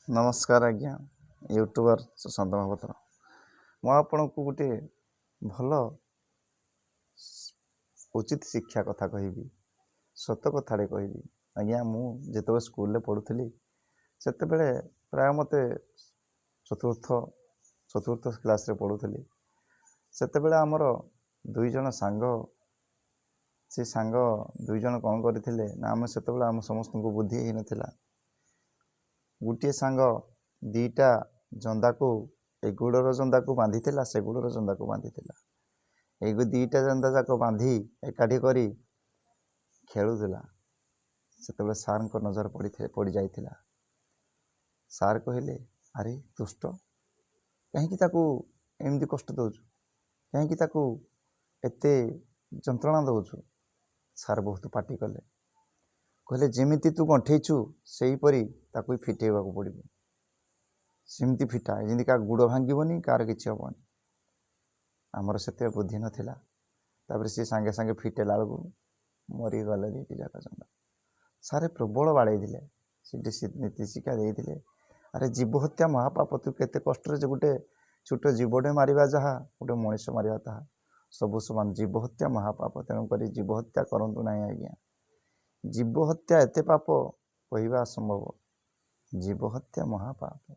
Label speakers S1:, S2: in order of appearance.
S1: नमस्कार आज्ञा यूट्यूबर सुशांत महापात्र मु आपण को गोटे भल उचित शिक्षा कथा कहबी सत कथाटे कहबी आज्ञा मु जिते स्कूल पढ़ुली से प्राय मत चतुर्थ क्लास रे पढ़ुली से आमर दुईज सांग से सांग दुईज कौन करते आम से आम समस्त को बुद्धि ही नाला गोटे सांग दीटा जंदा को ए गुड़र जंदा को बांधी से गुड़र जंदा को बांधी ये दीटा जंदा जाक बांधी एकाठी करी खेलुला से सार को नजर पड़ जाइथिला। सार कहले अरे दुष्ट कहीं एमती कष्ट दौचु कहीं एते जंत्रणा दौचु। सार बहुत पाटी कले कहले जेमिति तू गंठेइछु सेही परी ताकू फिटेवा को पड़ो सेमती फिटा जमी क्या गुड़ भांगनी कार कि हेनी आमर से बुद्धि नाला तापर सी सांगे सांगे फिटेला बेलू मरीगले दीटी जाक चंदा। सारे प्रबल बाड़े नीति शिक्षा देते अरे जीव हत्या महापाप तू केते कष्ट गोटे छोट जीवटे मारिबा जहा गोटे मनीष मारिबा ताहा सबु समान जीव हत्या महापाप तेणुक जीव हत्या करंतु ना आज्ञा। जीव हत्या एते पाप कहवा असंभव जीव हत्या महापाप।